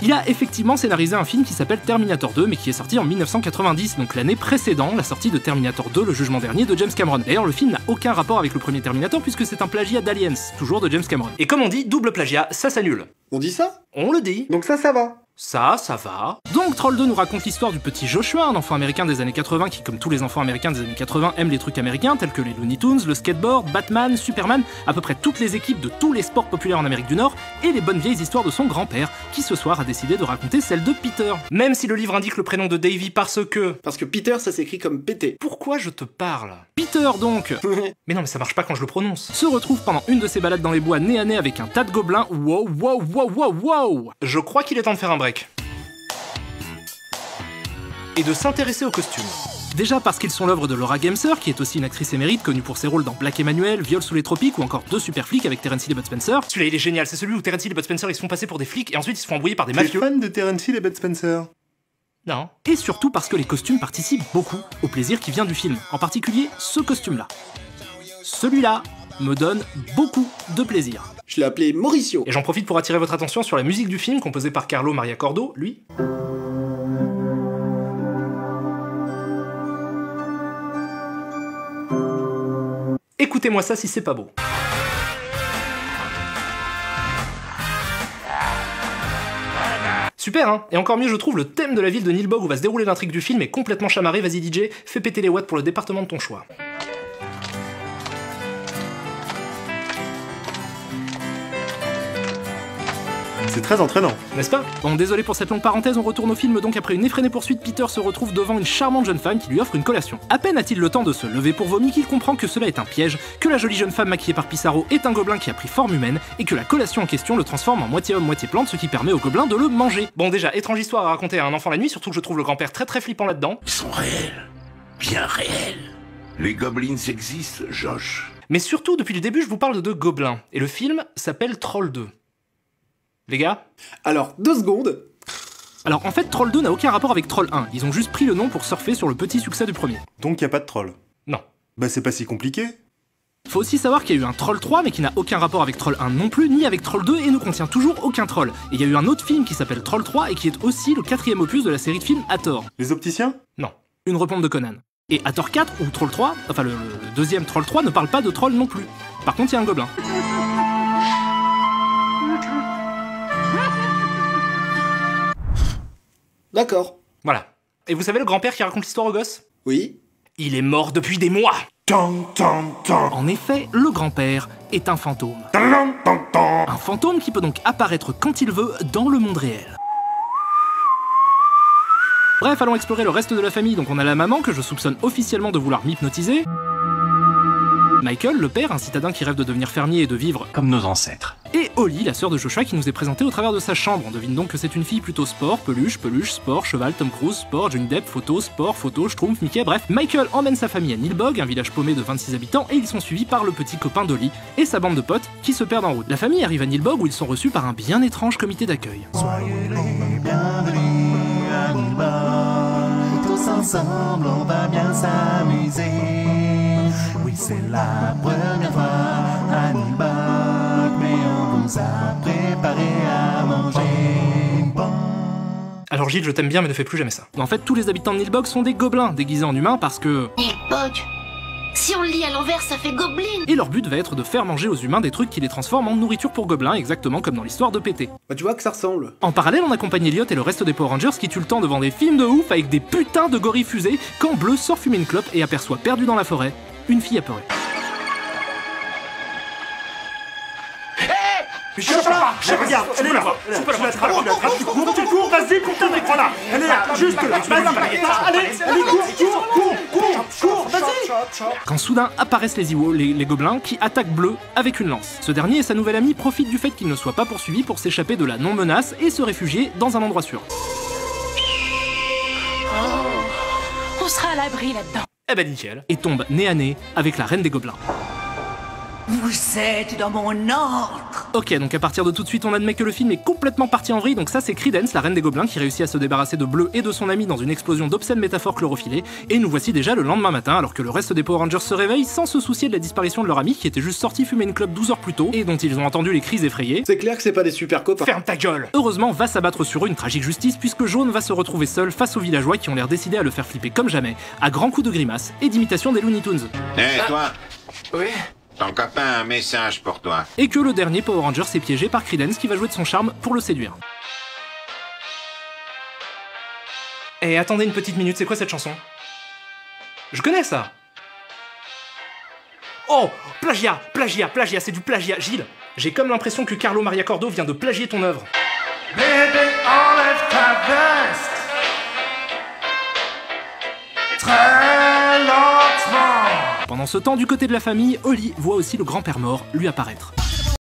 Il a effectivement scénarisé un film qui s'appelle Terminator 2, mais qui est sorti en 1990, donc l'année précédant la sortie de Terminator 2, le jugement dernier de James Cameron. D'ailleurs, le film n'a aucun rapport avec le premier Terminator, puisque c'est un plagiat d'Aliens, toujours de James Cameron. Et comme on dit, double plagiat, ça s'annule. On dit ça? On le dit. Donc ça va. Ça va. Donc Troll 2 nous raconte l'histoire du petit Joshua, un enfant américain des années 80 qui, comme tous les enfants américains des années 80, aime les trucs américains tels que les Looney Tunes, le skateboard, Batman, Superman, à peu près toutes les équipes de tous les sports populaires en Amérique du Nord, et les bonnes vieilles histoires de son grand-père, qui ce soir a décidé de raconter celle de Peter. Même si le livre indique le prénom de Davy parce que Peter ça s'écrit comme pété. Pourquoi je te parle? Peter donc Mais non mais ça marche pas quand je le prononce. Se retrouve pendant une de ses balades dans les bois nez à nez avec un tas de gobelins. Wow. Je crois qu'il est temps de faire un break. Et de s'intéresser aux costumes. Déjà parce qu'ils sont l'œuvre de Laura Gemser, qui est aussi une actrice émérite connue pour ses rôles dans Black Emmanuel, Viol sous les tropiques ou encore Deux super flics avec Terence Hill et Bud Spencer. Celui-là il est génial, c'est celui où Terence Hill et Bud Spencer ils se font passer pour des flics et ensuite ils se font embrouiller par des mafieux. T'es fan de Terence Hill et Bud Spencer? Non. Et surtout parce que les costumes participent beaucoup au plaisir qui vient du film, en particulier ce costume-là. Celui-là me donne beaucoup de plaisir. Je l'ai appelé Mauricio. Et j'en profite pour attirer votre attention sur la musique du film, composée par Carlo Maria Cordo, lui. Écoutez-moi ça si c'est pas beau. Super hein. Et encore mieux je trouve, le thème de la ville de Nilbog où va se dérouler l'intrigue du film est complètement chamarré. Vas-y DJ, fais péter les watts pour le département de ton choix. C'est très entraînant. N'est-ce pas? Bon, désolé pour cette longue parenthèse, on retourne au film donc après une effrénée poursuite, Peter se retrouve devant une charmante jeune femme qui lui offre une collation. À peine a-t-il le temps de se lever pour vomir qu'il comprend que cela est un piège, que la jolie jeune femme maquillée par Pissarro est un gobelin qui a pris forme humaine, et que la collation en question le transforme en moitié homme, moitié plante, ce qui permet au gobelin de le manger. Bon déjà, étrange histoire à raconter à un enfant la nuit, surtout que je trouve le grand-père très flippant là-dedans. Ils sont réels. Bien réels. Les goblins existent, Josh. Mais surtout, depuis le début, je vous parle de deux gobelins, et le film s'appelle Troll 2. Les gars? Alors, 2 secondes. Alors en fait, Troll 2 n'a aucun rapport avec Troll 1, ils ont juste pris le nom pour surfer sur le petit succès du premier. Donc y a pas de troll? Non. Bah c'est pas si compliqué. Faut aussi savoir qu'il y a eu un Troll 3 mais qui n'a aucun rapport avec Troll 1 non plus, ni avec Troll 2 et ne contient toujours aucun troll. Et il y a eu un autre film qui s'appelle Troll 3 et qui est aussi le 4e opus de la série de films Hathor. Les opticiens? Non. Une repompe de Conan. Et Hathor 4 ou Troll 3, enfin le deuxième Troll 3 ne parle pas de troll non plus. Par contre il y a un gobelin. D'accord. Voilà. Et vous savez le grand-père qui raconte l'histoire aux gosses? Oui. Il est mort depuis des mois. En effet, le grand-père est un fantôme. Un fantôme qui peut donc apparaître quand il veut dans le monde réel. Bref, allons explorer le reste de la famille. Donc on a la maman que je soupçonne officiellement de vouloir m'hypnotiser. Michael, le père, un citadin qui rêve de devenir fermier et de vivre comme nos ancêtres. Et Holly, la sœur de Joshua, qui nous est présentée au travers de sa chambre. On devine donc que c'est une fille plutôt sport, peluche, sport, cheval, Tom Cruise, sport, Johnny Depp, photo, schtroumpf, Mickey, bref. Michael emmène sa famille à Nilbog, un village paumé de 26 habitants, et ils sont suivis par le petit copain d'Holly et sa bande de potes qui se perdent en route. La famille arrive à Nilbog où ils sont reçus par un bien étrange comité d'accueil. Soyez les bienvenus à Nilbog, tous ensemble on va bien s'amuser. Oui, c'est la première fois à Nilbog, mais on vous a préparé à manger. Bon. Alors Gilles, je t'aime bien mais ne fais plus jamais ça. En fait, tous les habitants de Nilbog sont des gobelins déguisés en humains parce que... Nilbog. Si on le lit à l'envers, ça fait goblin. Et leur but va être de faire manger aux humains des trucs qui les transforment en nourriture pour gobelins, exactement comme dans l'histoire de Pété. Bah tu vois que ça ressemble. En parallèle, on accompagne Elliot et le reste des Power Rangers qui tuent le temps devant des films de ouf avec des putains de gorilles fusées quand Bleu sort fumer une clope et aperçoit perdu dans la forêt une fille apeurée. Regarde, elle est là. Tu cours, vas-y, cours ton écran là. Elle est là, juste là. Allez, cours, vas-y. Quand soudain apparaissent les Iwo, les gobelins, qui attaquent Bleu avec une lance. Ce dernier et sa nouvelle amie profitent du fait qu'il ne soit pas poursuivi pour s'échapper de la non-menace et se réfugier dans un endroit sûr. On sera à l'abri là-dedans. Eh ben nickel. Et tombe nez à nez avec la reine des gobelins. Vous êtes dans mon ordre. Ok, donc à partir de tout de suite, on admet que le film est complètement parti en vrille, donc ça c'est Creedence, la reine des gobelins, qui réussit à se débarrasser de Bleu et de son ami dans une explosion d'obscènes métaphores chlorophyllées, et nous voici déjà le lendemain matin, alors que le reste des Power Rangers se réveillent sans se soucier de la disparition de leur ami, qui était juste sorti fumer une clope 12 heures plus tôt, et dont ils ont entendu les cris effrayés. C'est clair que c'est pas des super copains. Ferme ta gueule! Heureusement, va s'abattre sur eux une tragique justice, puisque Jaune va se retrouver seul face aux villageois qui ont l'air décidés à le faire flipper comme jamais, à grands coups de grimaces et d'imitation des Looney Tunes. Hé, toi, Oui. ton copain a un message pour toi. Et que le dernier Power Ranger s'est piégé par Creedence qui va jouer de son charme pour le séduire. Eh, attendez une petite minute, c'est quoi cette chanson? Je connais ça! Oh! Plagiat! Plagiat! Plagiat! C'est du plagiat! Gilles! J'ai comme l'impression que Carlo Maria Cordo vient de plagier ton œuvre. Bébé, enlève ta veste. Très lentement. Pendant ce temps, du côté de la famille, Holly voit aussi le grand-père mort lui apparaître.